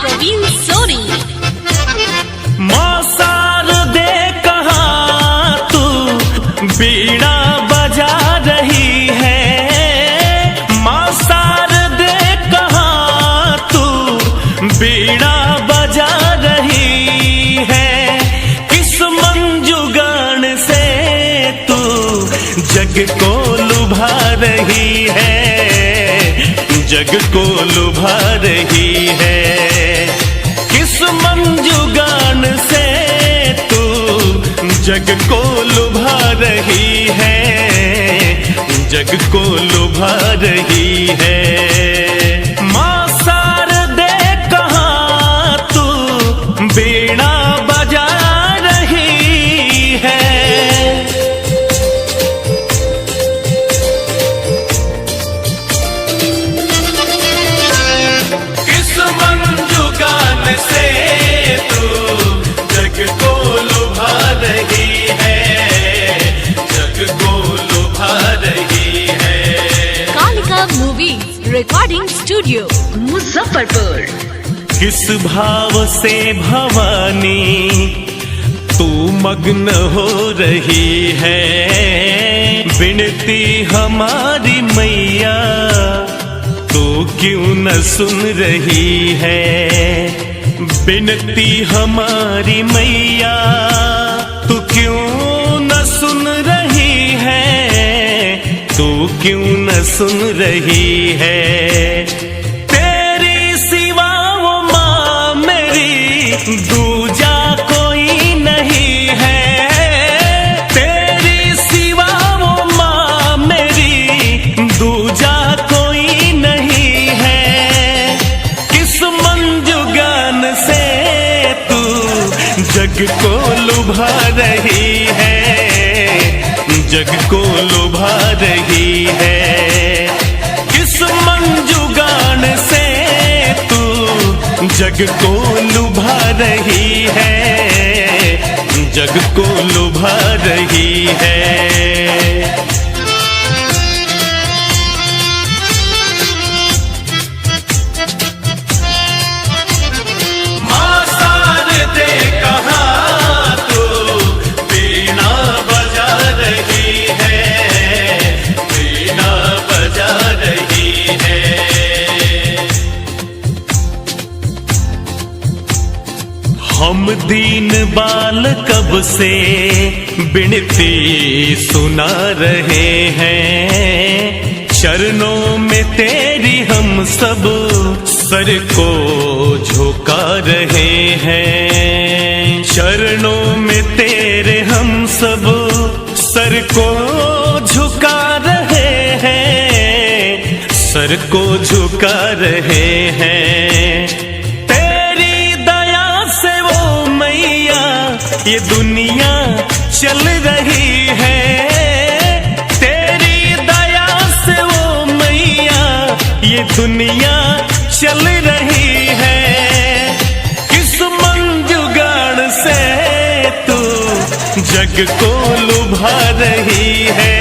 प्रवीण सोनी। मौसार दे कहाँ तू बीड़ा बजा रही है, मौसार दे कहाँ तू बीड़ा बजा रही है। किस मंजुगान से तू जग को लुभा रही है, जग को लुभा रही है। किस मंजुगान से तू जग को लुभा रही है, जग को लुभा रही है। मौसार दे कहाँ तू बीड़ा बजा रही है। किस मंजुगान से तू जग को लुभा रही है, जग को लुभा रही है। Kalika movies recording studio Muzaffarpur. किस भाव से भवानी तू मग्न हो रही है, विनती हमारी मैया तू क्यों न सुन रही है। विनती हमारी मैया तू क्यों न सुन रही है, तू क्यों न सुन रही है। तेरी सिवा वो माँ मेरी दूजा कोई नहीं है, तेरी सिवा वो माँ मेरी दूजा कोई नहीं है। किस मंजुगान से तू जग को लुभा रही है, जग को लुभा रही है। किस मंजुगान से तू जग को लुभा रही है, जग को लुभा रही है। मौसार दे कहाँ तू बीड़ा बजा रही है, बीड़ा बजा रही है। हम दीन बाल कब से बिनती सुना रहे हैं, चरणों में तेरी हम सब सर को झुका रहे हैं। चरणों में तेरे हम सब सर को झुका रहे हैं, सर को झुका रहे हैं। तेरी दया से वो मैया ये दुनिया चल रही है, तेरी दया से वो मैया ये दुनिया चल रही है। किस मंजुगान से तू जग को लुभा रही है,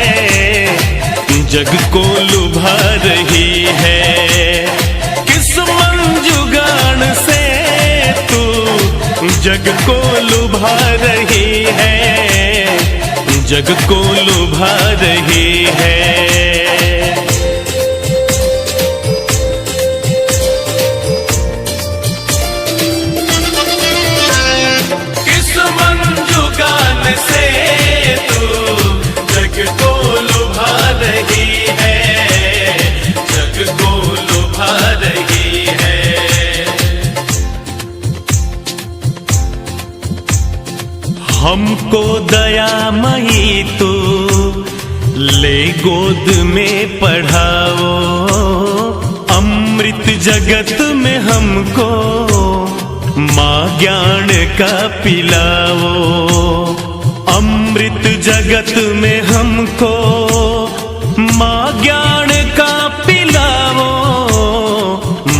जग को लुभा रही है। किस मंजुगान से तू जग को लुभा रही है, जग को लुभा रही है। से तू जग को लुभा रही है, जग को लुभा रही है। हमको दयामयी तू ले गोद में पढ़ाओ, अमृत जगत में हमको माँ ज्ञान का पिलाओ। अमृत जगत में हमको माँ ज्ञान का पिलाओ,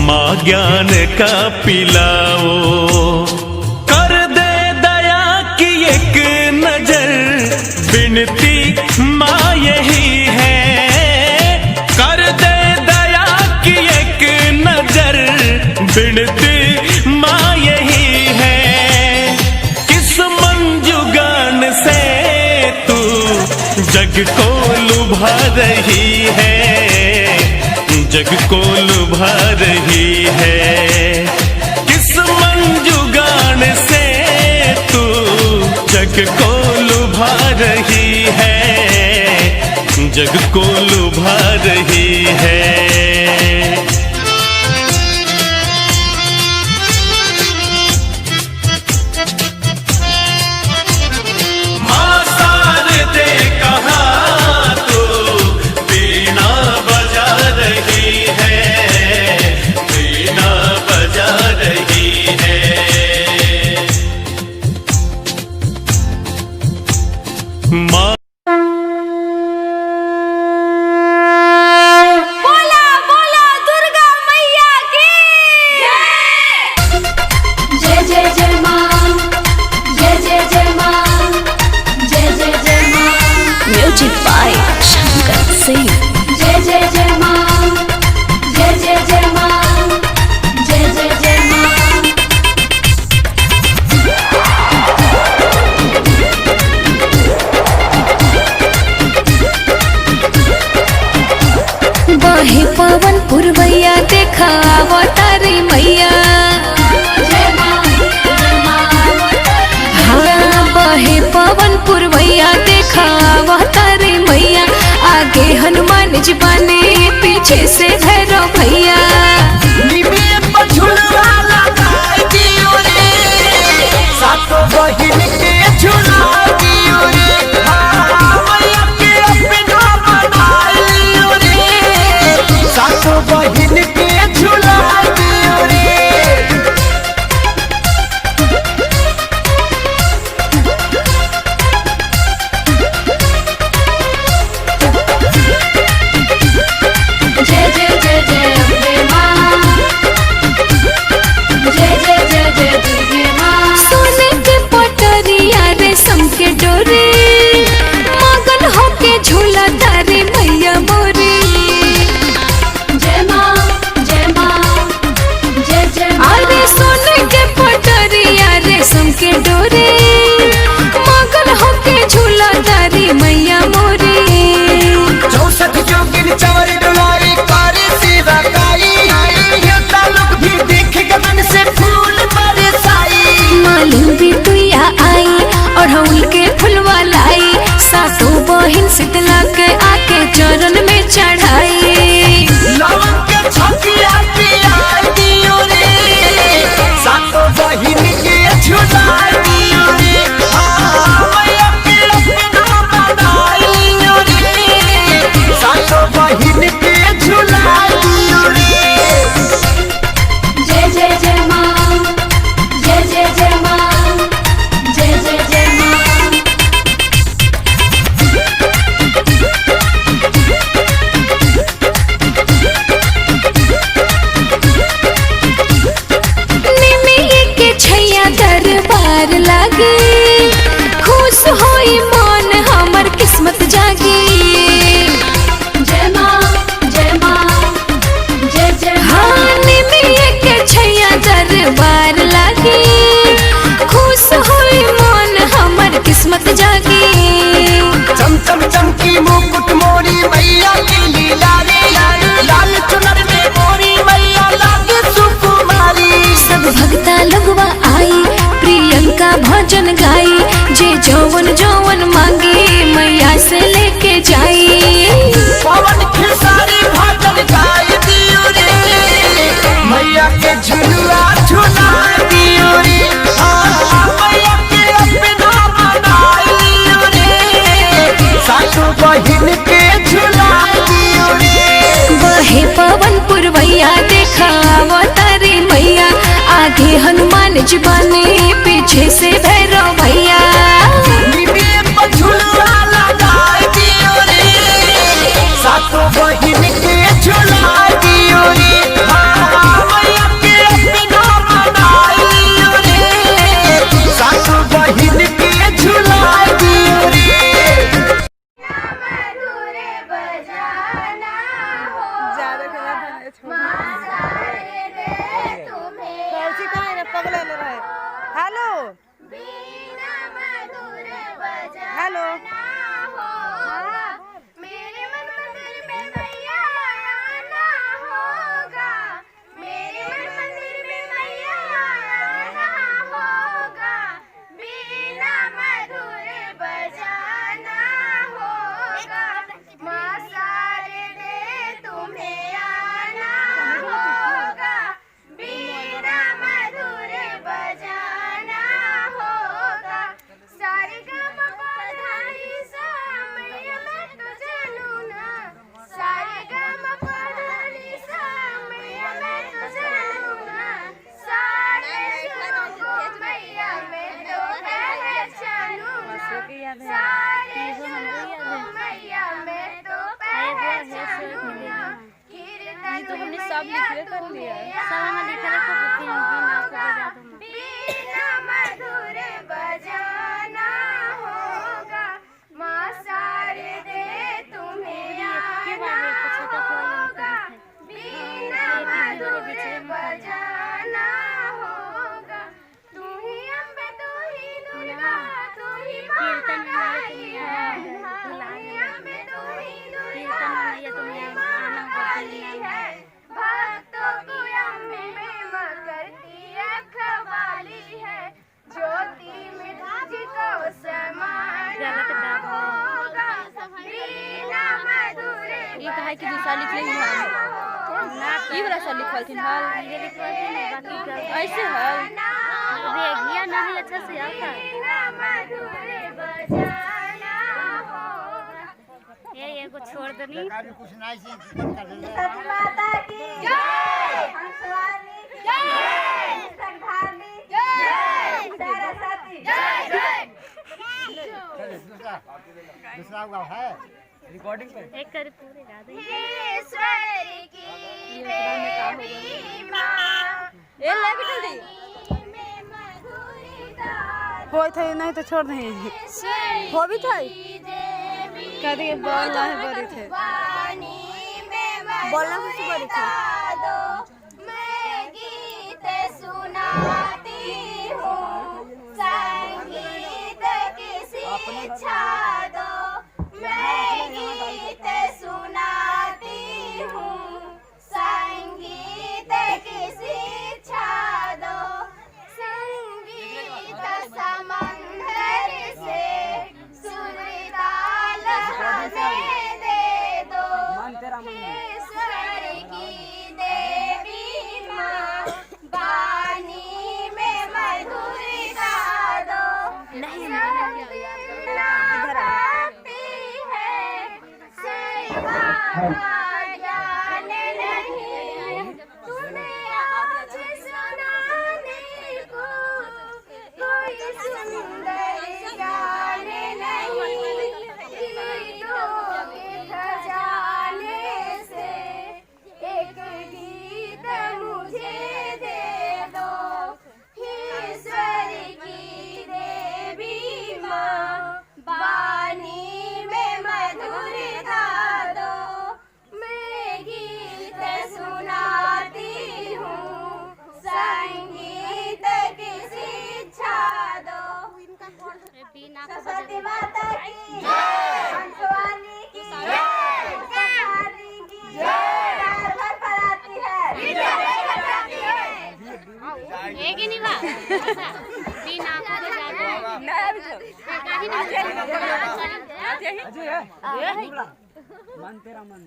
माँ ज्ञान का पिलाओ। कर दे दया की एक नजर, बिनती माँ यही है। कर दे दया की एक नजर, विनती माँ यही है, किस मंजुगान से तू जग को लुभा रही है, जग को लुभा रही है। किस मंजुगान से तू जग को लुभा रही है, जग को लुभा रही है। माँ शारदे कहाँ तू वीणा बजा रही है, वीणा बजा रही है। माँ म्यूजिक बाय शंकर सिंह। जय जय जय मां, जय जय जय मां, जय जय जय मां। बहे पवन पुरवैया देखा अवतारी मैया, जय मां, जय मां। हाँ बहे पवन पुरवैया देखा अवतारी मैया, आगे हनुमान जी बने पीछे से भैरव भैया। सातों बहिन के झुला दियो रे, मैया के अपना बना लियो रे। सातों बहिन के झुला दियो रे। जय जय जय जय अम्बे मां, जय जय जय जय दुर्गे मां। सोने के पटरिया रेशम के डोरे, मगन होके झूला तारी मैया मोरे। जय मां, जय मां, जय जय मां। अरे सोने के पटरिया रेशम के डोरे, मगन होके झूला तारी मैया मोरे। 64 जोगिन चवर डुलारी करे सेवा काई, देवता लोग भी देख के मन से फूल बरसाई। मालिन भी तुया आई और हउल के फुलवा लाई, सातों बहिन शीतला के आके चरण में चढ़ाई। लवन के छकिया पिया दियो रे, सातों बहिन के झुला दियो रे। मैया के अपना बना लियो रे, सातों बहिन के झुला दियो रे। जय जय जय मां, जय जय जय मां, जय जय जय मां। निमिये के छैया दरबार लागे, खुश होई मन हमर किस्मत जागे। जय मां, जय मां, जय जय मां। हाँ निमिये के छैया दरबार लागे, खुश होई मन हमर किस्मत जागे। चम चम चमकी मुकुट मोरी मैया की लीला रे, लाल चुनर में मोरी मैया लागे सुकुमारी। सब भक्ता लगवा आई, प्रियंका भजन गाई, जे जौवन जौवन मांगे मैया से लेके जाई। पवन खेसारी भजन गाय दियो रे, मैया के झुलुआ झुला दियो रे। मैया के अपना बना लियो रे, सातों बहिन के झुला दियो रे। बहे पवन पुरवैया देखा अवतारी मैया, आगे हनुमान जी बने पीछे से भैरव भैया। बीना मधुर बजाना होगा, माँ शारदे तुम्हें आना होगा, बीना मधुर बजाना होगा। तू ही अम्बे तू ही दुर्गा तू ही महाकाली है, तू ही अम्बे तू ही दुर्गा तू ही महाकाली है। भक्तों को अम्बे में करती रखवाली है, ज्योति में तुझको समाना होगा, बीना मधुर ये कहा कि दूसरा लिख लेंगे ये वाला सब लिखल थी हाल ऐसे हाल देखिए ना ही अच्छा से आता बीना मधुर बजाना होगा। ये को छोड़ दनी कुछ नहीं से सती माता की जय, हंसवानी की जय, संघानी जय, सरस्वती जय जय। दूसरा हुआ है रिकॉर्डिंग पे एक कर पूरे गा दे ईश्वर की देवी माँ, ए लेके जल्दी में मधुरिता होय थे नहीं तो छोड़ दे हो भी थे कह दिए बोल रहे बड़ी थे वाणी में बोलना कुछ बड़ी थे दो, मैं गीत सुनाती हूँ, संगीत की शिक्षा दो, मैं गीत सुनाती हूँ, संगीत की शिक्षा दो। संगीत समंदर से सुरताल हमें दे दो, ईश्वर की देवी माँ, वाणी में मधुरिता दो। नहीं ज्ञान नहीं तुम्हें आज सुनाने को, कोई सुंदर ज्ञान नहीं, गीतों के खजाने से एक गीत मुझे दे दो, ईश्वर की देवी माँ, वाणी में मधुरिता दो। मैं गीत सुनाती हूँ, संगीत की शिक्षा दो। सरस्वती माता की जय, हंसवानी की जय, संहारी की जय, घर पर आती है एक ही नहीं बा बिना को जा ना भी मन तेरा मन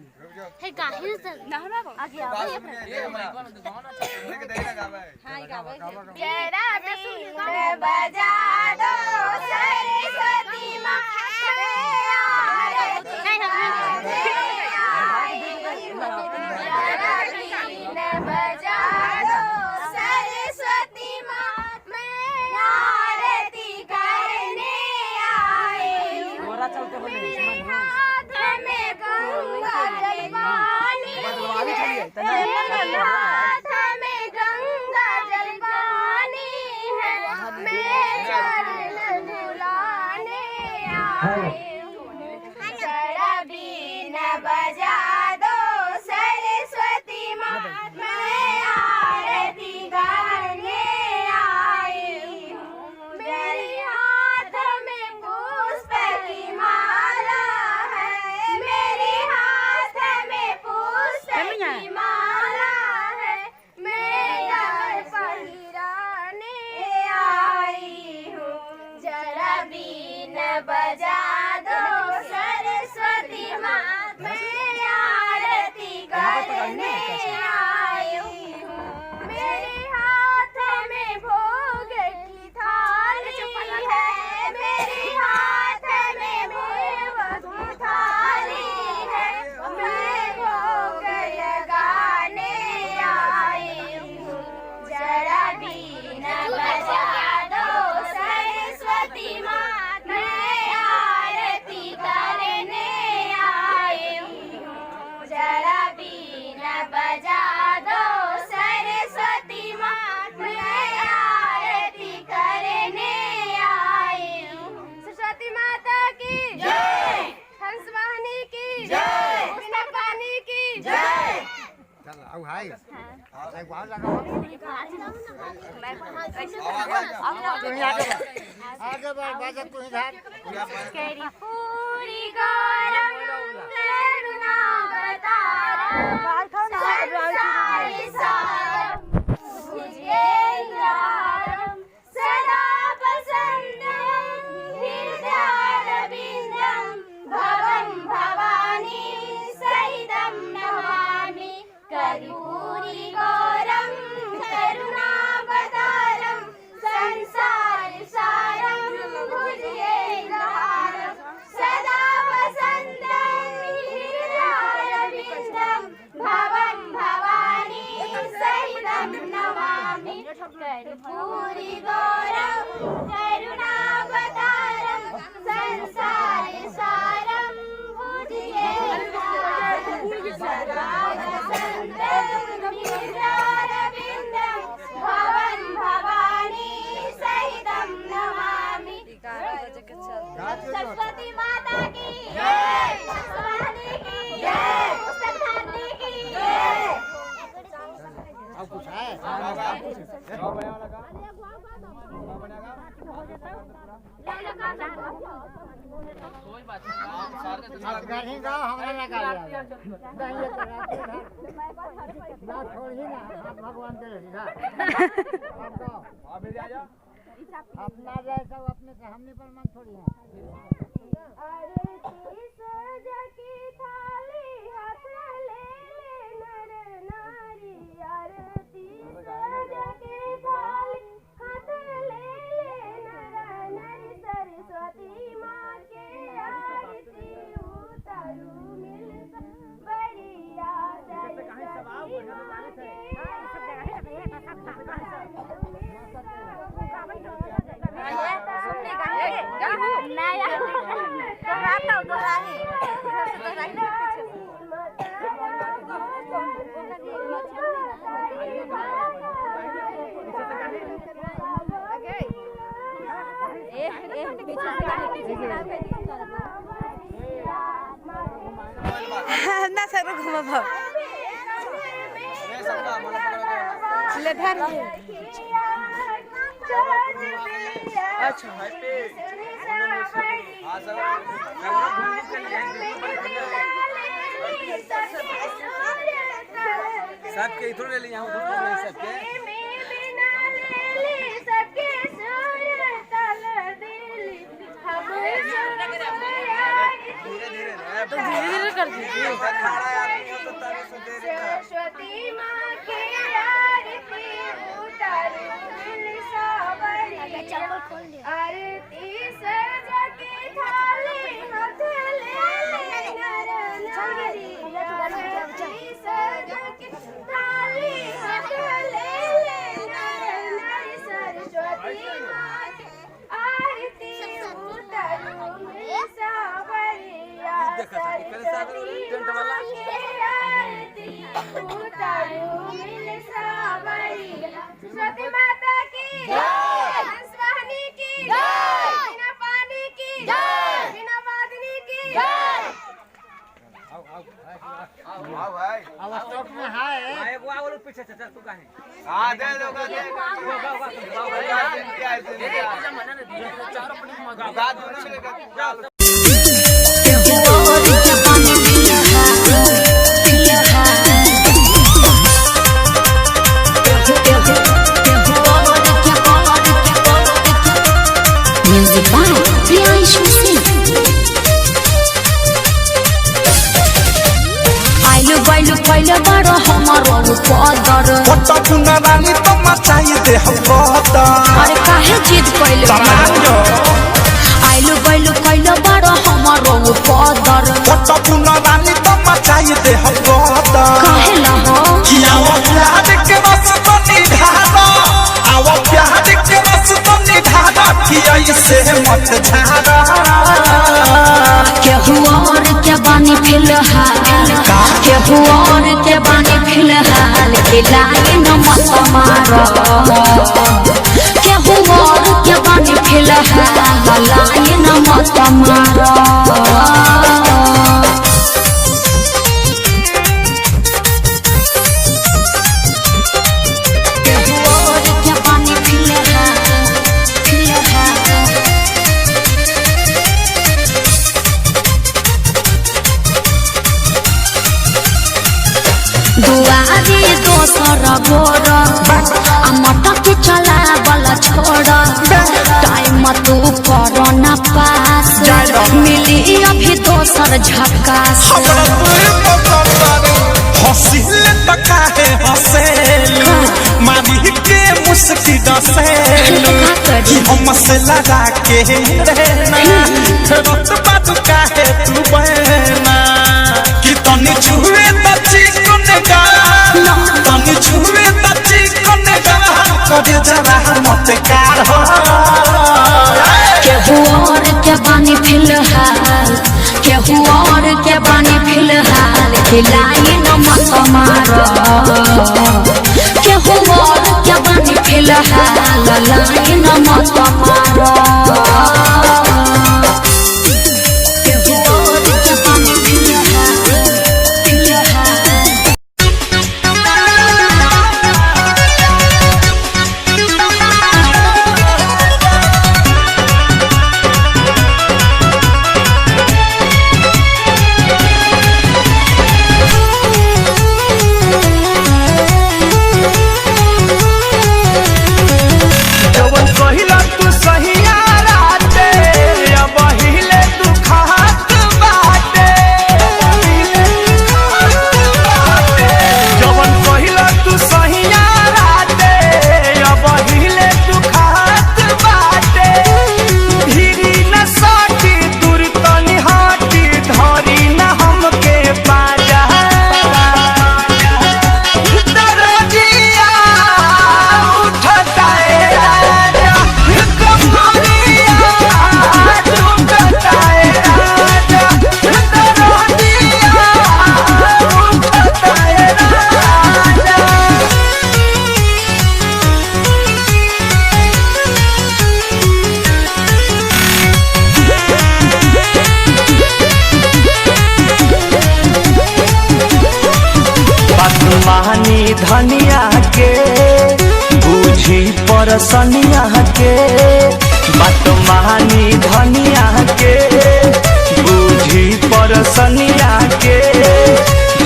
है काहे से ना ना आगे आओ तेरा बीन बजा दो सरस्वती माँ, बीन बजा दो सरस्वती माँ, मैं आरती करने आई हूँ, मेरे हाथ में गंगा जलवानी है, मेरे हाथ में गंगा जलवानी है, मैं चरण झुलाने आई हूँ, जरा बीन बजा दो सरस्वती माँ, मैं आरती गाने आई हूँ, मेरे हाथ में पुष्प की माला है, मेरे हाथ में पुष्प की माला है, मैं डाल पहिराने आई हूँ, जरा बीन बजा दो सरस्वती माँ, मैं आरती करने आई हूँ, मेरे हाथ में भोग की थाली है, मेरे हाथ में भोग की थाली है, मैं भोग लगाने आई हूँ, जरा बीन बजा दो सरस्वती माँ, मैं आरती करने आई हूँ, जरा बीन बजा दो भाई एक बार लगा आगे बढ़ बाजा तू ही धार केरी पूरी गरम लेना बतारम संसारी सारम मुझे यारम सदा पसंदम हृदयारविंदम भवं भवानी सहितं नमामि करिपूरी गौरम करुणावतारम संसार सारम भुजगेन्द्रहारम सदा वसन्तं हृदयारविन्दं भवं भवानी सहितं नमामि कर्पूरी गौरम करुणावतारम संसार सारम भुजगेन्द्रहारम सदा वसन्तं हृदयारविन्दं भवं भवानी सहितं नमामि सरस्वती माता की जय सरस्वती की जय पुस्तकधारिणी की जय अब कुछ है नहीं गाओ हमारा लगा लिया ना छोड़ ही ना आप भगवान के सीधा अपना जैसा अपने से हमने पर मन छोड़ी है आरती सजा की थाली हाथ ले नर नारी आरती सजा की थाली हाथ ले नर नारी सरस्वती माँ के आरती उतारू मिलता बढ़िया सरस्वती माँ के ना सर घुमा भाव ले धर अच्छा सबके इधर ले लिया हूं सबके सबके सुर तल दिली धीरे कर दीजिए सरस्वती माँ के आरती उतारू आरती सजा के थाली हाथ ले नर नारी आरती सजा के थाली हाथ ले नर नारी सरस्वती माँ के आरती उतारू सावरिया सरस्वती माँ के आरती उतारू सावरिया सरस्वती माता की हंसवाहिनी की बिना पानी की बिना वादनी की आओ भाई अब स्टॉक में है एक वो लोग पीछे चल तू काहे हां दे दो दे Music by Priyanshu Singh. आइलो बाइलो पहले बड़ो हमारो पदर पट्टा पुना रानी तो मचाई दे हम पता अरे काहे जिद पहले आइलो बाइलो पहले बड़ो हमारो पदर पट्टा पुना रानी तो मचाई दे हम पता काहे ला हो किया वो प्यार के रस तो निधारा आओ प्यार के रस तो निधारा किया इसे मत झारा केहू और के बानी फिलहाल केहू और के बानी फिलहाल खिलाए न मत मारो केहू और के बानी फिलहाल लाए न मत मारो गोर आ मटक चला वाला छोड़ टाइम तू करो ना पास मिली अभी दोसर झकास हंसिल तका है हंसेलू मारी के मुस्की दसेलू हमसे लगा के रहना रत बात का है तू बहना कि तनी छुए त चिकन गाल तनी छुए त चिकन गाल करे जरा मत कार हो केहू और के बानी फिलहाल केहू और के बानी फिलहाल खिलाई न मत मारो केहू और के बानी फिलहाल लाई न मत मारो केहू और के बानी फिलहाल महानी धनिया के बूझी परसनिया के बात महानी धनिया के बूझी परसनिया के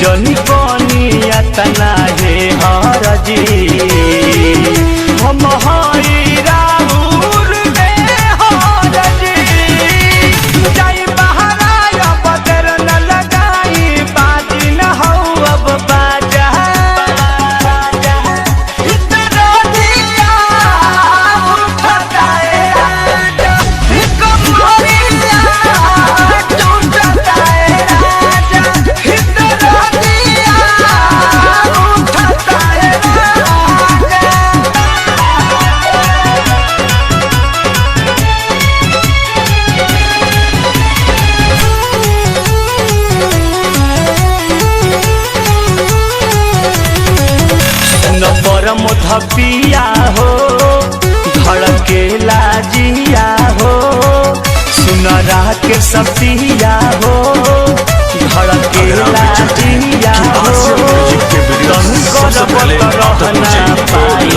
जनी बनिया तना हे हरजी हम हई राहुल दे हरजी जाई बहराया बदर न लगाई बाजी न हो अब बाजा इतना दिया उठता है राजा कमरिया टूटता है राजा इतना दिया उठता है राजा। न परम धपिया हो धड़के लाजिया हो सुनरा के सपिया हो धड़के लाजिया हो तन कर रहना पाई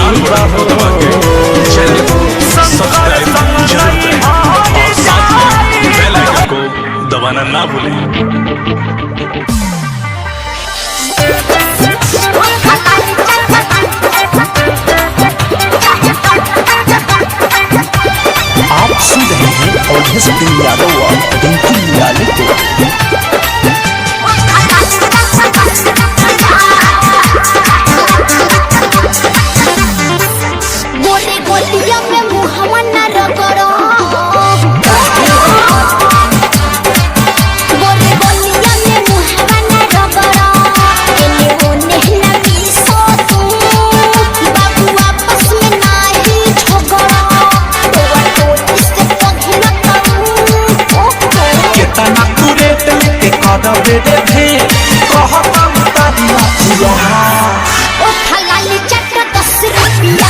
को दबाना ना भूलें। आप सुन रहे हैं और यादव और डिंपल यादव को। गोली गोलिया में मुहवा न रगड़ो गोली गोलिया में मुहवा न रगड़ो एने ओने न मिसो तू बाबू आपस में नाही झगड़ो तोरा टोली से पगला करू कितना तू रेट लेके करबे रे भे कहता तारी अखिया ओ थलाली चट 10 रुपया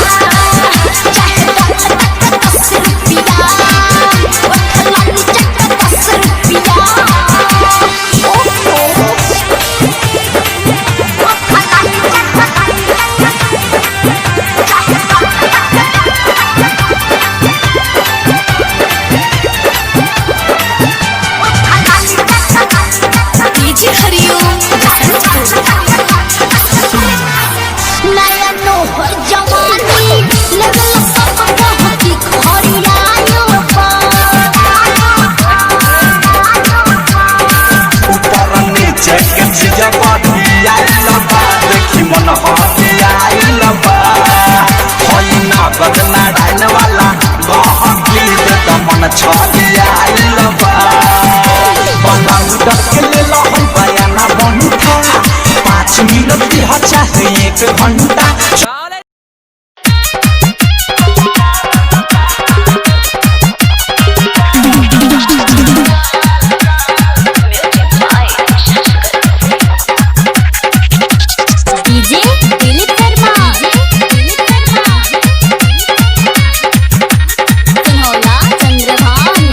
चाहे 10 रुपया भगत नारायण वाला गहकी दे दमन छलिया लबा बनाऊ डके ले लो हम बयाना बनता 5 मिनट भी हो चाहे 1 घंटा डीजे दिलीप शर्मा कन्हौला चंद्रभान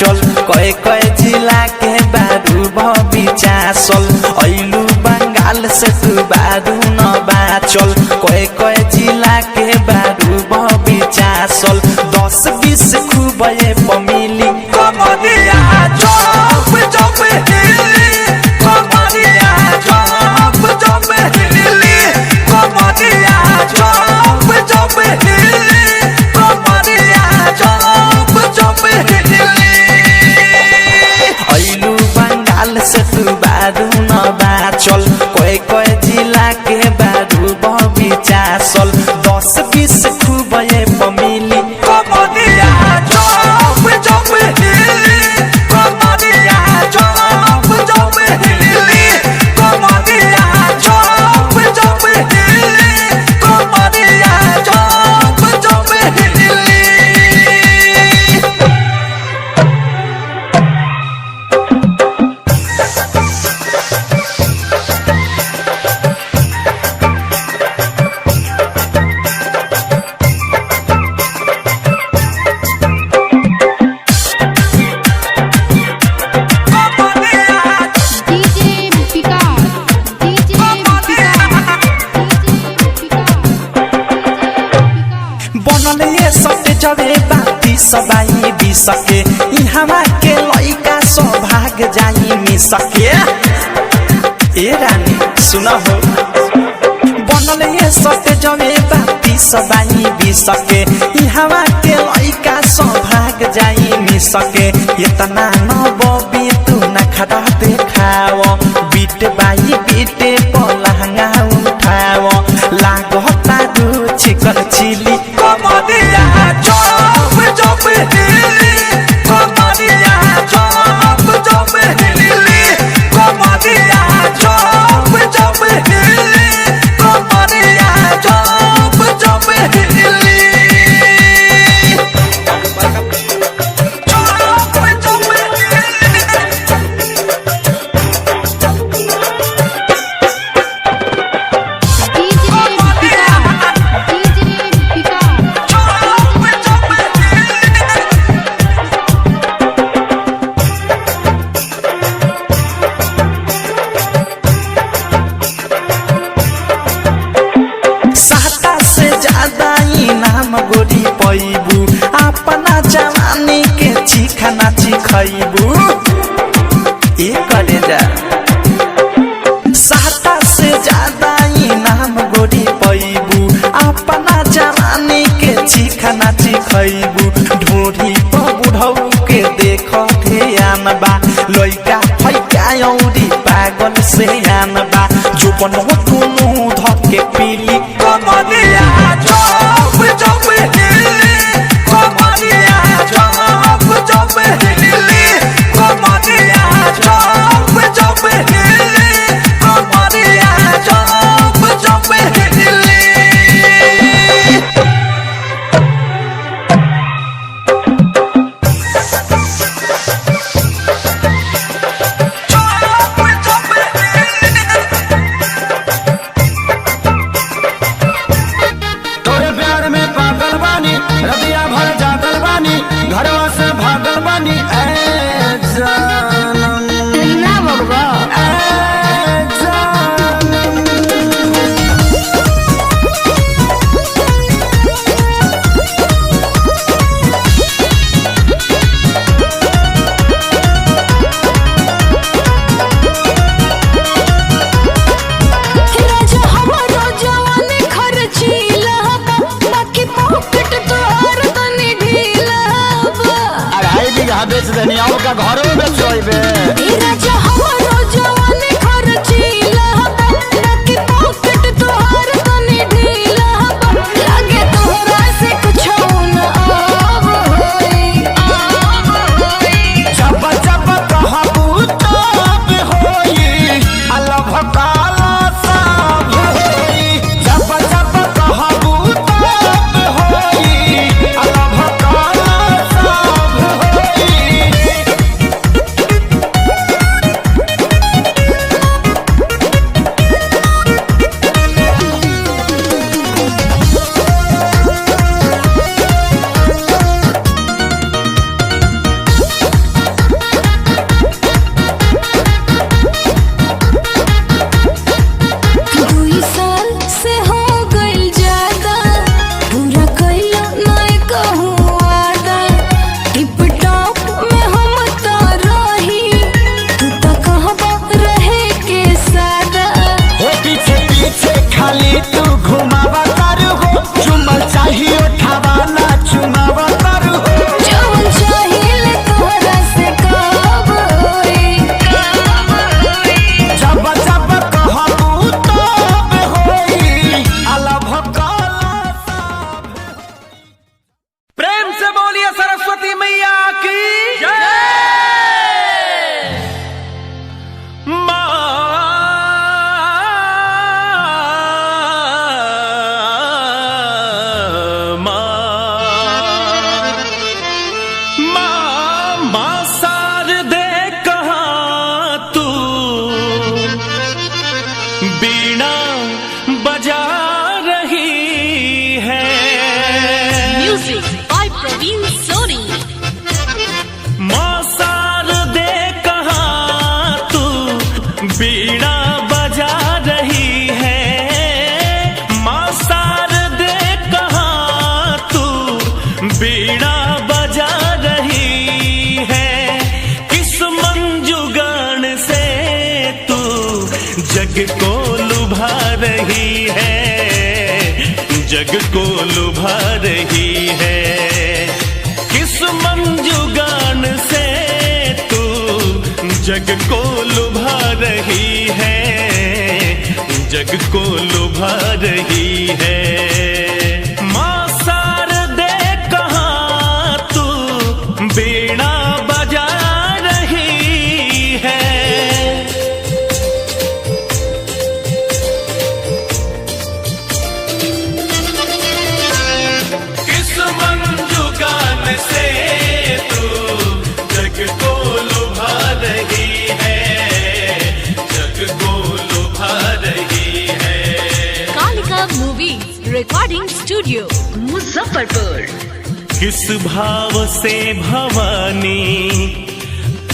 चल कए कए जिला के बारू बबीचा सल ऐलू बंगाल से तू बारू न बाचल कए कए जिला के बारू बबीचा सल 10-20 खूब ये पमिली कमरिया जब जब हिली कमरिया जब जब हिली जबे बाती सबाई भी सके इहवा के लइका सौभाग जाई मी सके। ए रानी सुना हो बनल ये सटे जबे बाती सबाई भी सके इहवा के लइका सौभाग जाई मी सके। इतना न बबी तू न खड़ा देखाव बीट बाई बीटे पलहंगा उठाव लागता दू चिकन चिली कमरिया चौप चौप हिली कमरिया चौप चौप हिली कमरिया चौप चौप हिली कमरिया चौप चौप हिली चौप चौप साता से ज्यादा इनाम गोरी पैबू अपना जवानी के चिखाना चिखैबू। ए करे जा साता से ज्यादा इनाम गोरी पैबू अपना जवानी के चिखाना चिखैबू। ढोरी पर बुढ़ऊ के देख ध्यान बा लइका फैका औरी पागल से आन बा जुपन दुनु धके पीली कमरिया चौप चौप हिली कमरिया चौप चौप हिली कमरिया चौप चौप हिली कमरिया चौप चौप हिली। चौप चौप हिली जग को लुभा रही है। किस मंजुगान से तू जग को लुभा रही है, जग को लुभा रही है। माँ शारदे कहाँ तू बीड़ा बजा रही है। किस मंजुगान से तू जग को लुभा रही है, जग को लुभा रही है। Kalika movies recording studio Muzaffarpur. किस भाव से भवानी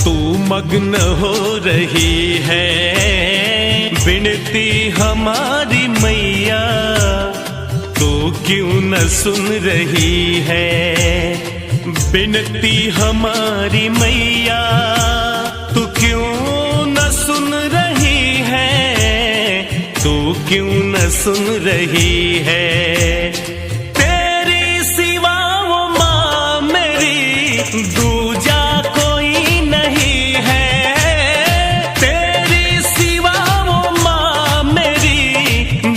तू मग्न हो रही है, विनती हमारी मैया तू क्यों न सुन रही है। विनती हमारी मैया तू क्यों न सुन रही है, तू क्यों न सुन रही है। तेरी सिवा वो माँ मेरी दूजा कोई नहीं है, तेरी सिवा वो माँ मेरी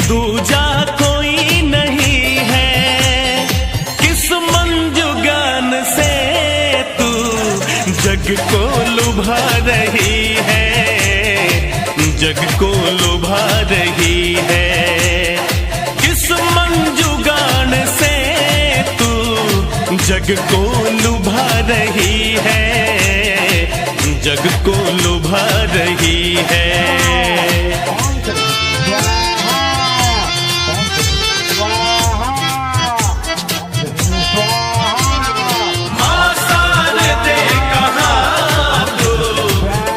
दूजा कोई नहीं है। किस मंजुगान से तू जग को लुभा रही है, जग को लुभा रही है। किस मंजुगान से तू जग को लुभा रही है, जग को लुभा रही है। माँ शारदे कहाँ तू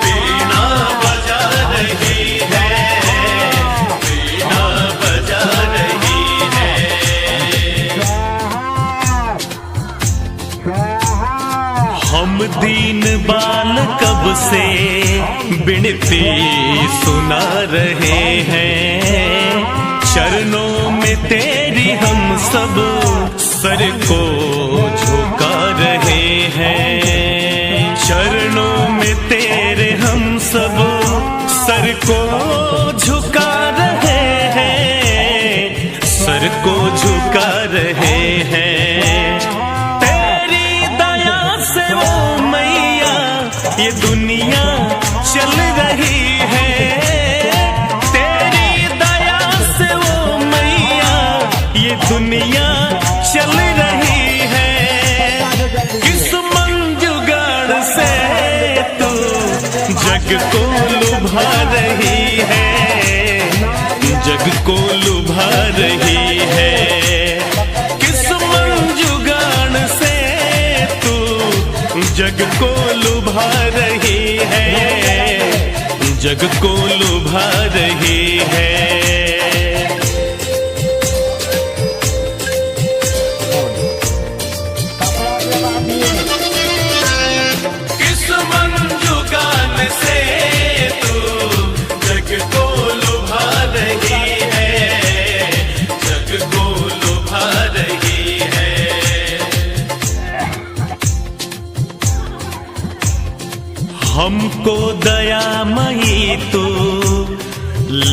बीड़ा बजा रही है, बीड़ा बजा रही है। हम दीन बाल कब से बिनती सुना रहे हैं, चरणों में तेरी हम सब सर को झुका रहे हैं। चरणों में तेरे हम सब सर को झुका रहे हैं, सर को झुका रहे हैं। तेरी दया से वो मैया ये दुनिया चल रही है, तेरी दया से वो मैया ये दुनिया चल रही है। किस मंजुगाड़ से तू जग को लुभा रही है, जग को लुभा रही है। किस मंजुगाड़ से तू जग को लुभा रही है, जग को लुभा रही है। किस मंजुगान से तू जग को लुभा रही है, जग को लुभा रही है। हमको दयामयी तू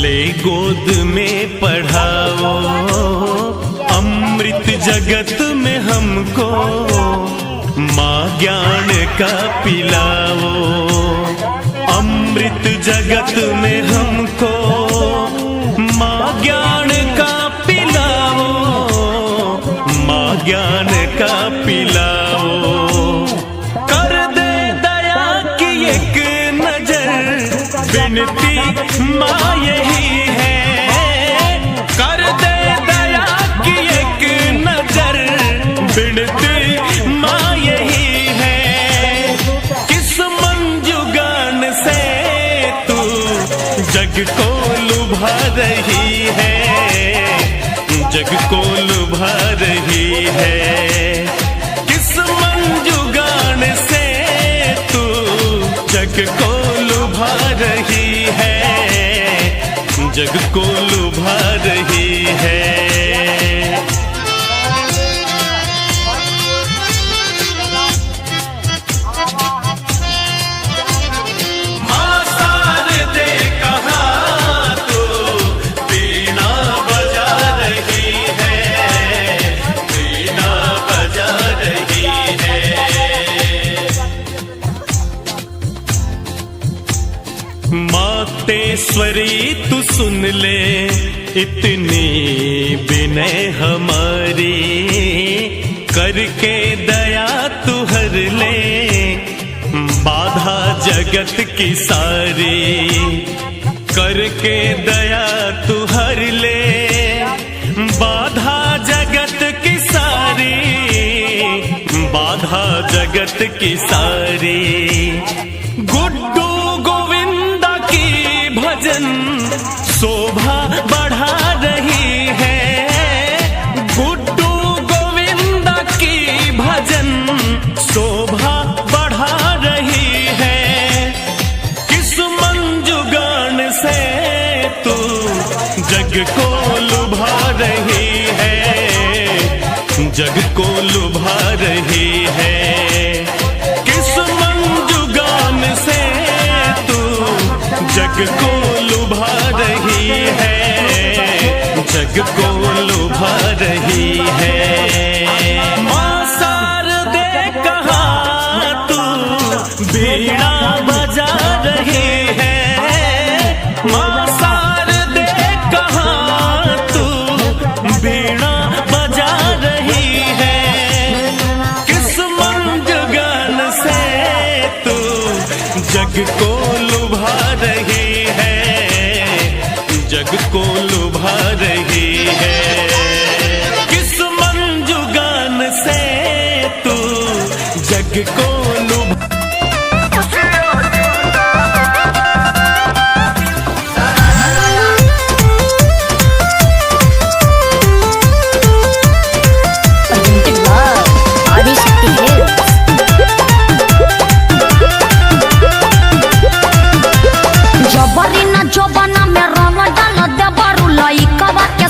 ले गोद में पढ़ाओ, अमृत जगत में हमको माँ ज्ञान का पिलाओ। अमृत जगत में हमको माँ ज्ञान का पिलाओ, माँ ज्ञान का पिलाओ। कर दे दया की एक नजर, विनती माँ यही है। कर दे दया की एक नजर, विनती माँ यही है। किस मंजुगान से तू जग को लुभा रही है, जग को लुभा रही है। किस मंजुगान से तू जग को लुभा रही है, जग को लुभा रही है। ईश्वरी तू सुन ले इतनी विनय हमारी, करके दया तू हर ले बाधा जगत की सारी, करके दया तू हर ले बाधा जगत की सारी, बाधा जगत की सारी। गुड्डू गोविंदा की भजन शोभा बढ़ा रही है, गुड्डू गोविंदा की भजन शोभा बढ़ा रही है। किस मंजुगान से तू जग को लुभा रही है, जग को लुभा रही है। किस मंजुगान से तू जग को लुभा रही है, जग को लुभा रही है। मां शारदे कहाँ तू बीड़ा बजा रही है, मां शारदे कहाँ तू बीड़ा बजा रही है। किस मंजुगान से तू जग को लुभा रही है, जग को लुभा रही है। किस मंजुगान से तू जग को लुभा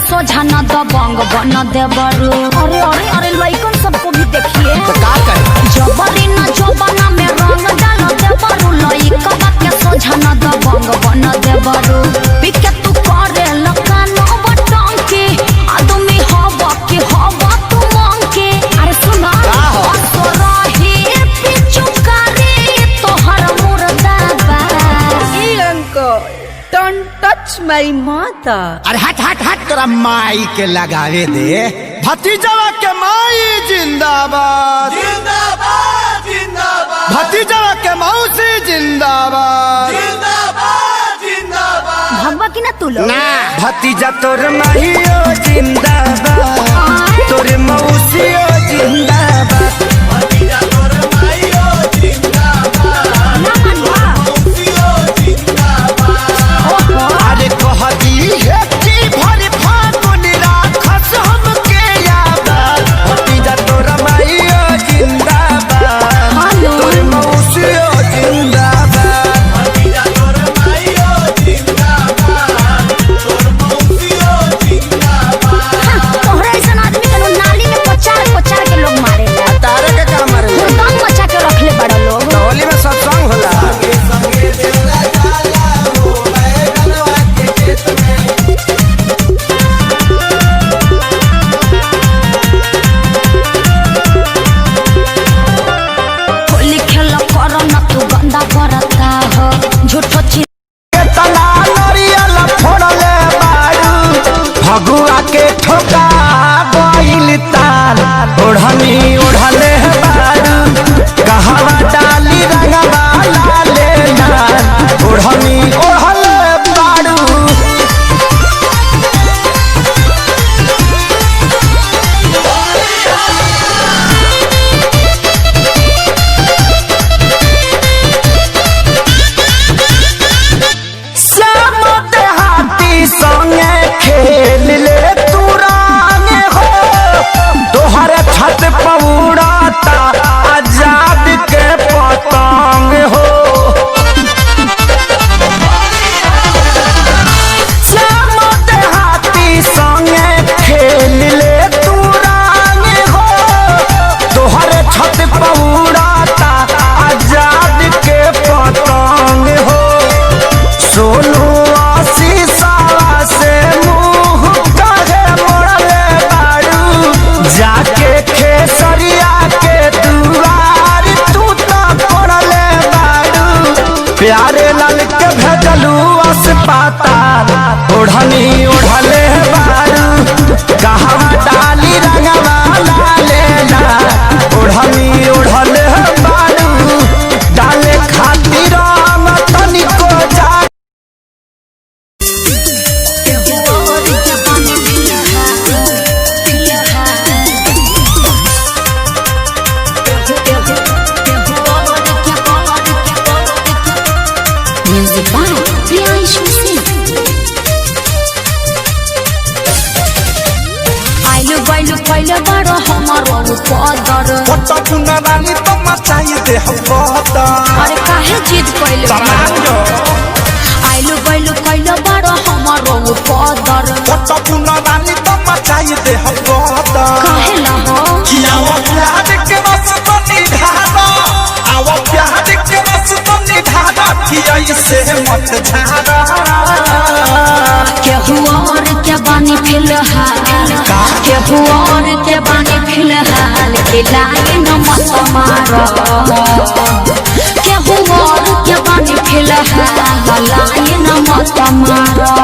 सोझाना दबंग बना दे बरू। अरे अरे अरे लइकन सबको भी देखिए तो का करे जबरी न जोबना में रंग डाल दे बरू, लइका के सोझाना दबंग बना दे बरू। पिके तू करे लकानो बटन के आदमी हवा के हवा तू मांग के। अरे सुना तो रही पिचु करे तोहर मुर्दाबा। ए uncle don't touch my mother. अरे हट हट हट तोरा माई के लगावे दे। भतीजवा के माई जिंदाबाद जिंदाबाद जिंदाबाद, भतीजवा के मौसी जिंदाबाद जिंदाबाद जिंदाबाद। भगवा की ना तू लोग ना भतीजा तोर माहियो जिंदाबाद, तोर मौसियो जिंदाबाद, भतीजा तोर माहियो जिंदाबाद, मौसियो जिंदाबाद। अरे कहती है कि भर फागुन राखस हमके याद, भतीजा तोर माहियो जिंदाबाद, तोर मौसियो जिंदाबाद, भतीजा तोर माहियो जिंदाबाद, तोर मौसियो जिंदाबाद। तोहरा ओढ़नी ओढ़ले बारू कहवा डाली रंगवा लाले ला ओढ़नी ओढ़ले बारू डाले खातिर रंग तनिको जा Music by Priyanshu Singh. आइलो बाइलो पहले बड़ो हमारो पदर फोटो पुना रानी तो मचाई दे हम बता अरे काहे जिद पहले आइलो बाइलो पहले बड़ो हमारो पदर फोटो पुना रानी तो मचाई दे हम बता काहे ला हो किया वो प्यार के रस तो निधारा आओ प्यार के रस तो निधारा किया इसे मत झारा के हुआ और क्या बानी फिलहाल के हुआ और क्या बानी फिलहाल खिलाए न मत मारो के हुआ और क्या बानी फिलहाल लाए न मत मारो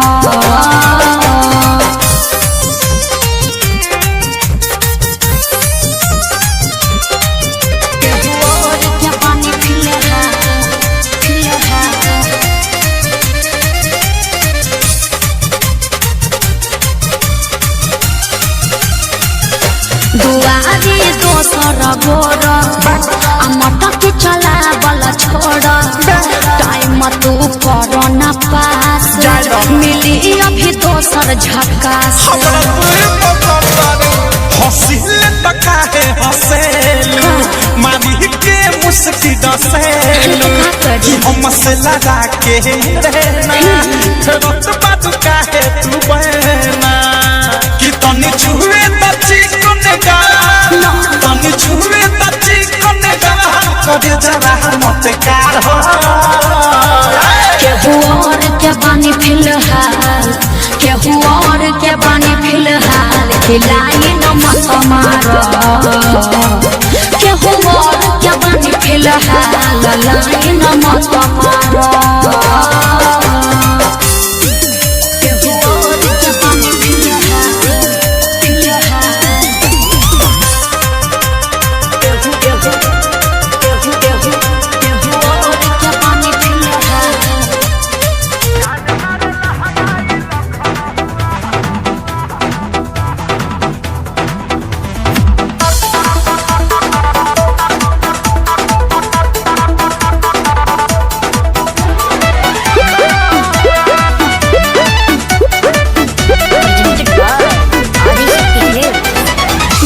दुआरी दोसर गोर मटक चला वाला छोड़ टाइम तू करो न पास मिली अभी दोसर झकास हंसिल तका है हंसेलू मारी के मुस्की दसेलू हमसे लगा के रहना रत बात का है तू बहना कि तनी छुए तची कोने गा तनी छुए तची कोने गा करे जरा मत कार हो के हुआ और के बानी फिलहाल के हुआ और के बानी फिलहाल खिलाए न मत मारो के हुआ और के बानी फिलहाल लाए न मत मारो के हुआ और के बानी फिलहाल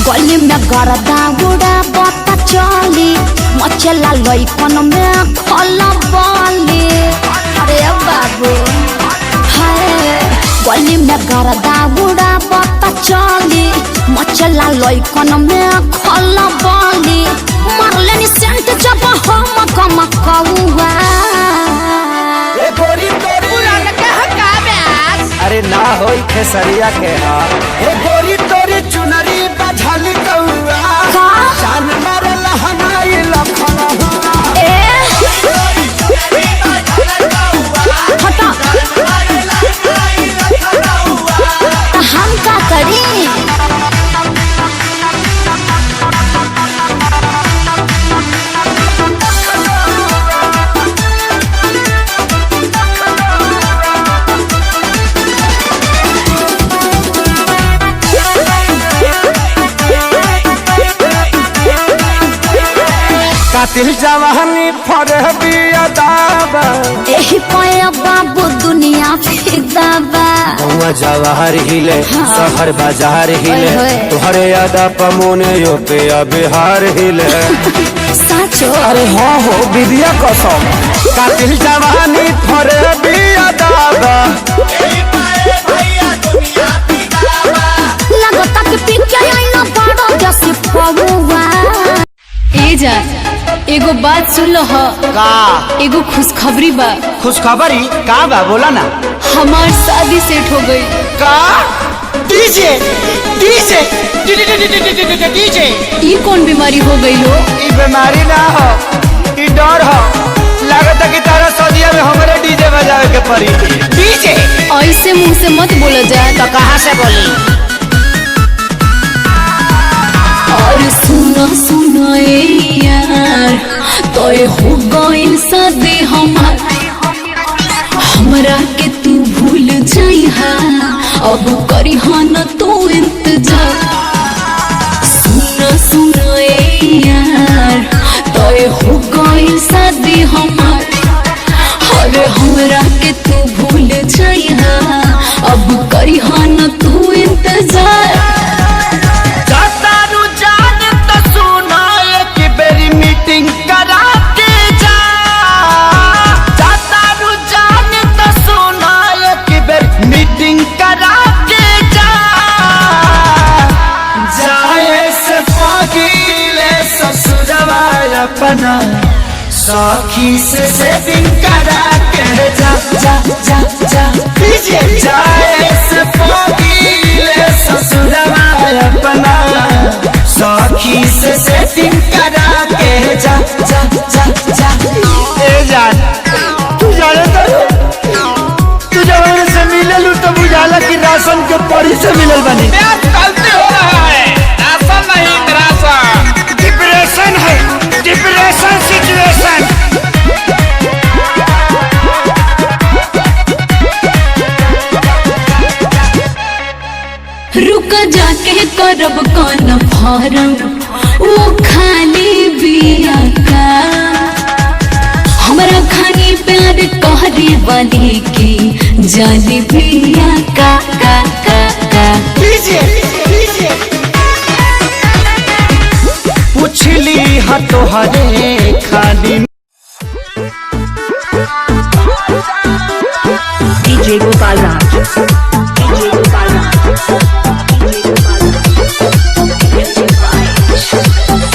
गली में गरदा गुड़ा बता चली मचला लइकन में खल बली अरे बाबू हाय गली में गरदा गुड़ा बता चली मचला लइकन में खल बली मारले नि सेंट जब हम कम कौआ अरे ना होई खेसरिया के हाल ए गोरी तोरी चुनरी बझली कौआ जान मारे लहनाई लखन हटा हम का करी कातिल जवानी फरहबी अदाबा एही पाया बाबू दुनिया फिदाबा गौवा जवाहर हिले शहर बाजार हिले ओए होए। तुहरे अदा पमोने यो पे बिहार हिले साचो अरे हाँ हो विद्या कसम कातिल जवानी फरहबी अदाबा लगता कि पिक्चर आईना बड़ा जैसे पहुआ ए जा एगो बात सुन लो ह का एगो खुशखबरी बा खुशखबरी का बा बोला ना हमार शादी सेट हो गई का डीजे डीजे डीजे ई कौन बीमारी हो गई हो ई बीमारी ना हो ई डर हो लागत है कि तारा सदिया में हमारे डीजे बजावे के पड़ी। डीजे ऐसे मुंह से मत बोला जाए। तो कहाँ से बोली? और सुना सुना यार तो हो गइल शादी हमार, हमरा के तू भूल जाइहा, अब करी न तू इंतजार। सुना सुना यार तो हो गइल शादी हमार, अरे हमरा के तू भूल जाइहा, अब करी न तू इंतजार। मीटिंग करा के जा, जाता रुझान तो सुना एक बेर मीटिंग करा के जा, जाए से पगीले ससुरवा अपना सखी से सेटिंग करा के जा जा जा जा पीछे, जाए से पगीले ससुरवा अपना सखी से सेटिंग करा के जा जा जा जा। ए जान तू जाने तू जब से मिलल तो बुझाला कि राशन के पड़ी से मिलल बनी। गलती हो रहा है, राशन नहीं राशन, डिप्रेशन है, डिप्रेशन सिचुएशन। रुक जाके करब कौन फारम, वो खाली बिया का, हमरा खानी प्यार कहरे वाली की जाली बिया का का का का। पूछली हा तोहरे खाली DJ Gopal Raj, DJ Gopal Raj, DJ Gopal Raj, music by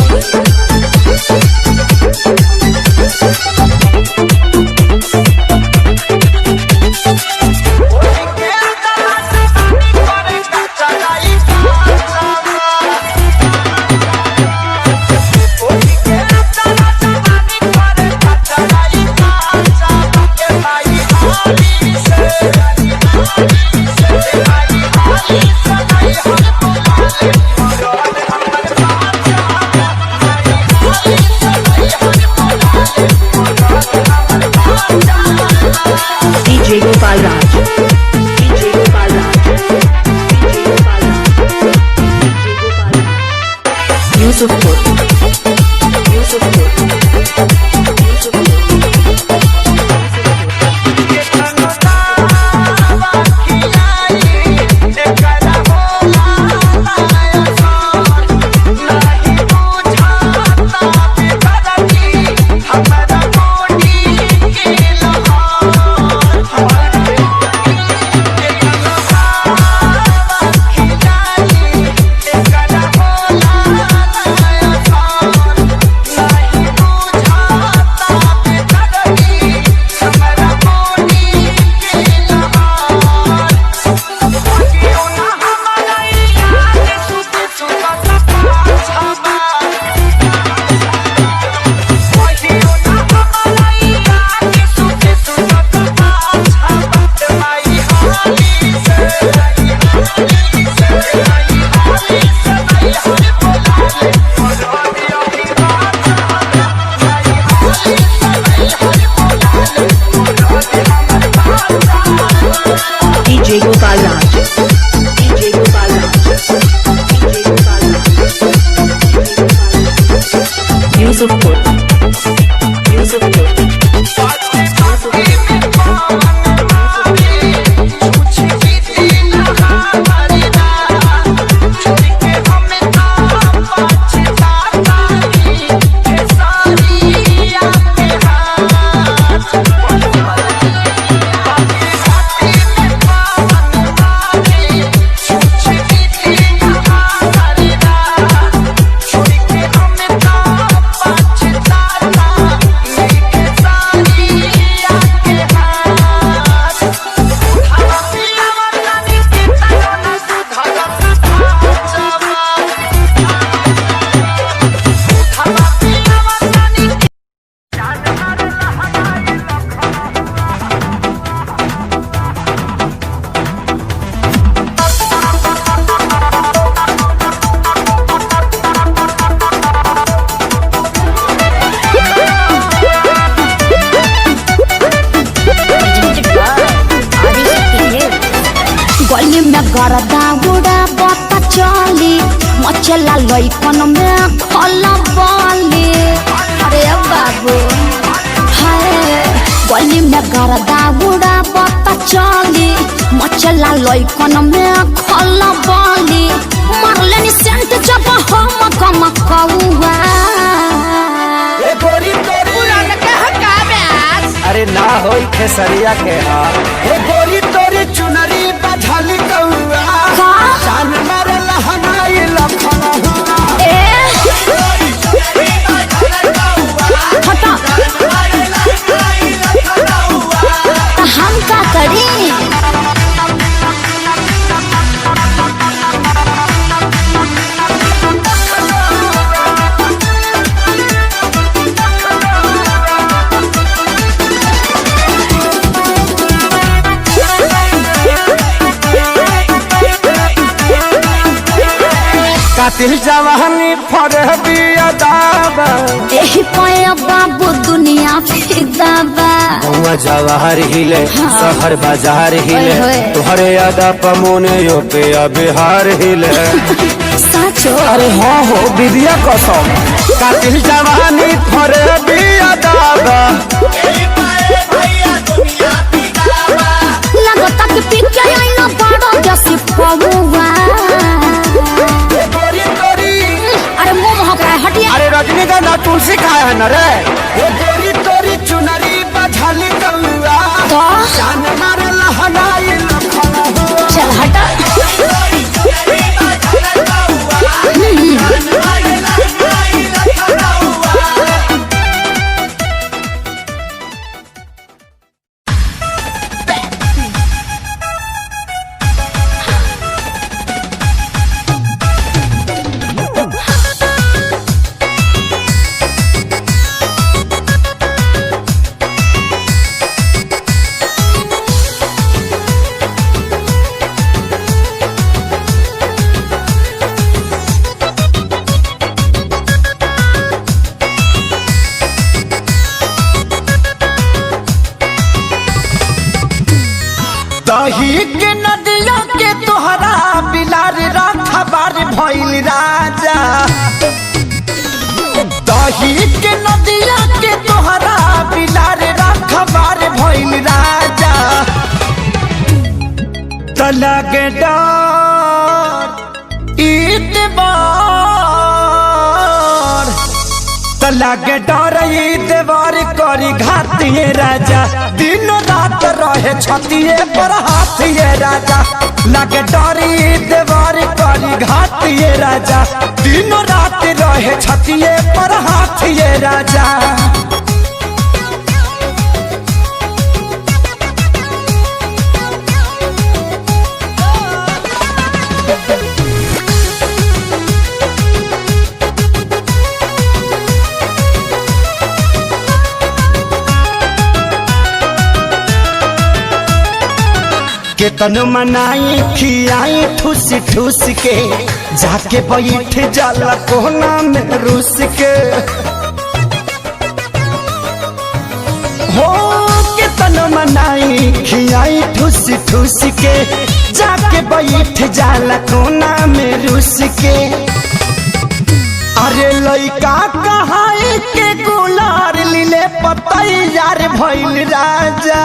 DJ Gopal Raj, DJ Gopal Raj, DJ Gopal Raj, DJ Gopal Raj, Yusufpur, Yusufpur, Yusufpur, DJ Gopal Raj, DJ Gopal Raj, DJ Gopal Raj, Yusufpur, Yusufpur, Bye. मचला लइकन में खलबली अरे बाबू हाय गली में गरदा बुड़ा बता चली मचला लइकन में खलबली मारलेनी सेंट जब हम कम कौआ अरे ना होई खेसरिया के हाल हे गोरी तोरी चुनरी बझली कौआ जान मारे लहनाई लखना हटा हम का करी कातिल जवानी फरबी अदाबा एही पाया बाबू दुनिया फिदाबा हुआ जवाहर हिले शहर बाजार हिले तोहरे अदा पमोने यो पे बिहार हिले साचो अरे हाँ हो विद्या कसम कातिल जवानी फरबी अदाबा लगता कि पिके आईना बड़ा जैसी पौवा अरे मुंह महका है हटिया अरे रजनीगंधा तुलसी खाया है न रे ये गोरी तोरी चुनरी बझली कौआ तो जान मारे लहनाई लखना चल हटा दही के नदिया के तोहरा बिलार रखबार भइल राजा दही के नदिया के तोहरा बिलार रखबार भइल राजा तलगे डर ईतबार तलगे डर ईतबार करी घातिए राजा दिन रात रहे छतिए पर हाथिए राजा लगे डरी देवर करी घातिए राजा दिन रात रहे छतिए पर हाथिए राजा केतन मनाई खियाई ठूस ठूस के जाके बैठ जाला कोना में रूस के हो केतन मनाई खियाई ठूस ठूस के जाके बैठ जाला कोना में रूस के अरे लइका कहाई के गुलार लीले पतैयार भइल राजा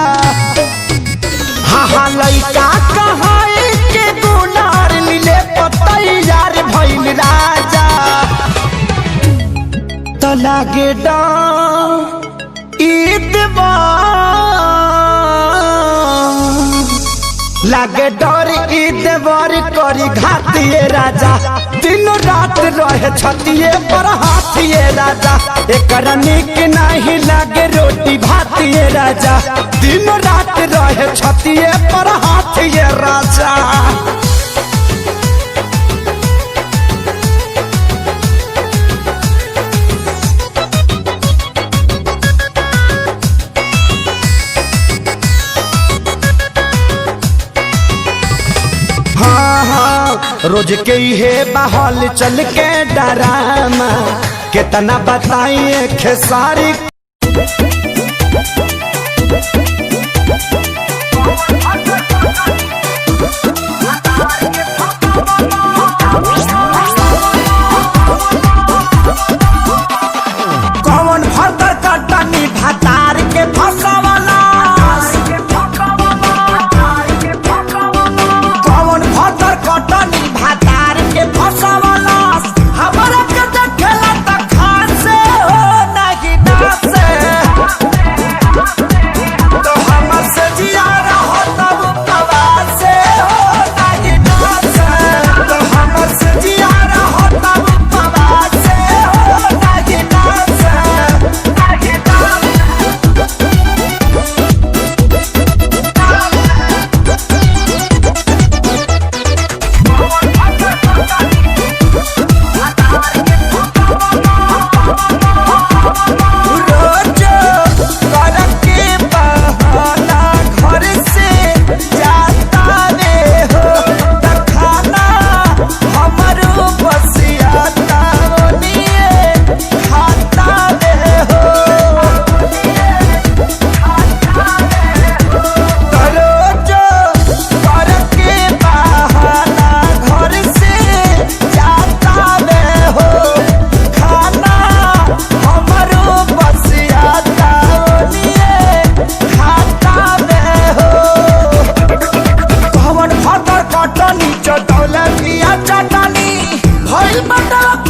हाँ लइका कहाई के गुनार लीले पतैयार भइल राजा त लागे लागे डर ईदवर करी घातिए राजा दिन रात रहे छतिए पर हाथिए राजा एकरा निक नहीं लागे रोटी भातिए राजा दिन रात रहे छतिए पर हाथिए राजा रोज के हे बहल चल के डरामा कितना बताइए खेसारी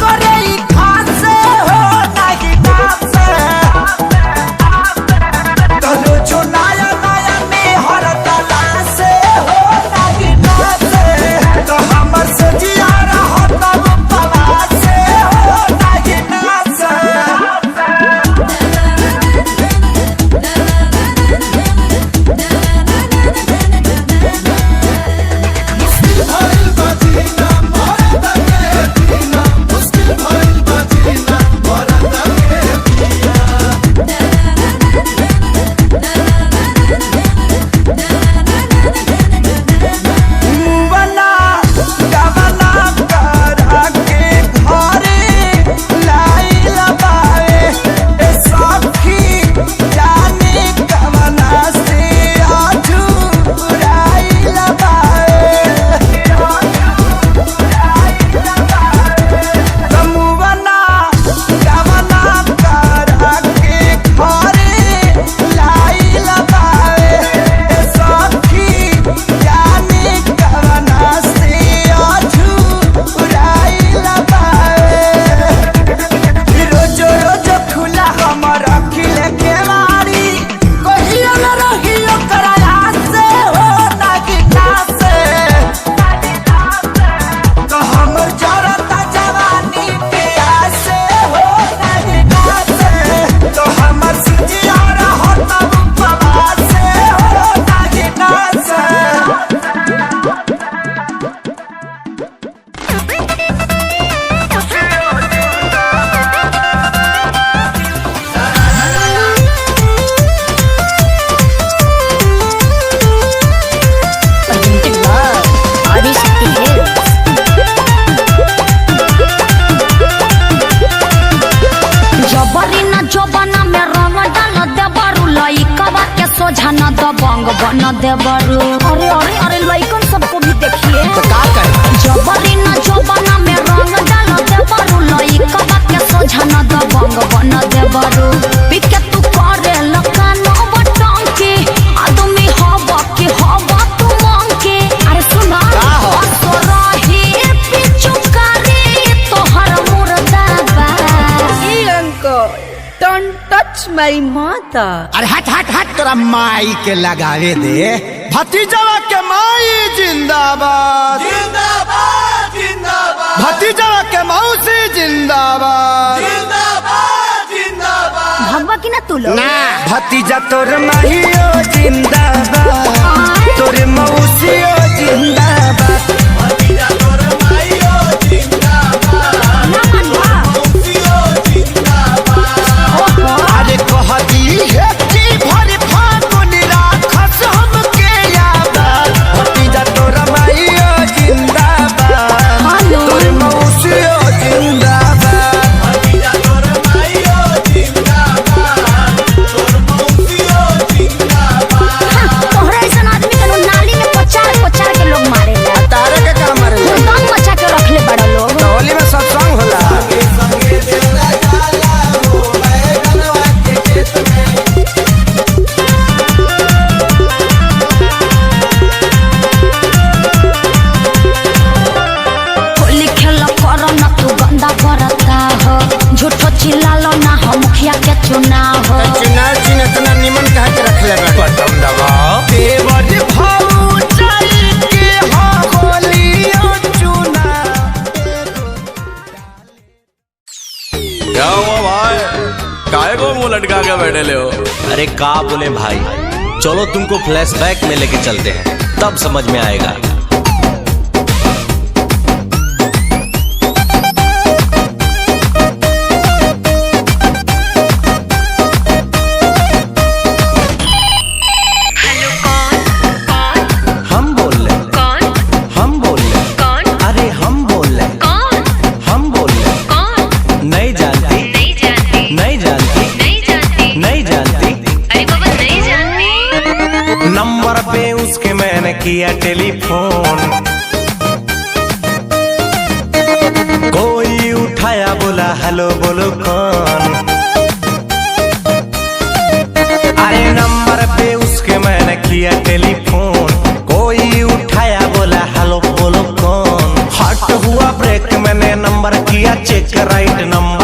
करे ई खासे हो नहीं नासे तलो जो नया नया में हर तला से हो नहीं नासे तो हमर से जिया रहा तब पला से हो नहीं नासे बन देवरू अरे अरे अरे लइकन सबको भी देखिए तो का करे जबरी न जबना में रंग डाल देवरू लइकवा के सोझा न दबंग बन देवरू पिके तू करे लकान बटन के आदमी हवा के हवा तू मांग के अरे सुना तो रही पिछु करे तोहर मुर्दाबा ए uncle don't touch my mother. अरे हट हट हट तोरा माई के लगावे दे भतीजवा के माई जिंदाबाद जिंदाबाद जिंदाबाद भतीजवा के मौसी जिंदाबाद जिंदाबाद जिंदाबाद भगवा की ना तू लोग ना भतीजा तोर माहियो जिंदाबाद तोर मौसियो जिंदाबाद भतीजा तोर माइयो जिंदाबाद मौसियो जिंदाबाद अरे कहती है कि भरी फागुन राखस हमके याद भतीजा तोर माहियो जिंदाबाद तोर मौसियो जिंदाबाद भतीजा तोर माइयो जिंदाबाद तोर मौसियो जिंदाबाद तोहरा ऐसा आदमी के नाली में पचार पचार के लोग मारे तारे के काम मारे दम मचा के रख ले बड़ा लोग होली में सत्संग होला संगे देवरा जाला हो बैगनवा के खेत में होली खेल कर न तू गंदा करता हो झूठो चिल्लालो ना हो मुखिया के चुनाव हो चुनाव चिन्ह इतना निमन कहा के रख ले बटन दबाओ देवर भाऊ चल के हो होलियो चुना क्या हुआ भाई? काहे को मुंह लटका के बैठे ले हो? अरे का बोले भाई, चलो तुमको फ्लैशबैक में लेके चलते हैं, तब समझ में आएगा। हम बोल रहे हम बोल रहे अरे हम बोल रहे हम बोल रहे नहीं जानती नहीं जानती नहीं जानती अरे बाबा नहीं जानती। नंबर पे उसके मैंने किया टेलीफोन, कोई उठाया बोला हेलो बोलो कौन। अरे नंबर पे उसके मैंने किया टेलीफोन, कोई उठाया बोला हेलो बोलो कौन। हट हुआ ब्रेक मैंने नंबर किया चेक राइट नंबर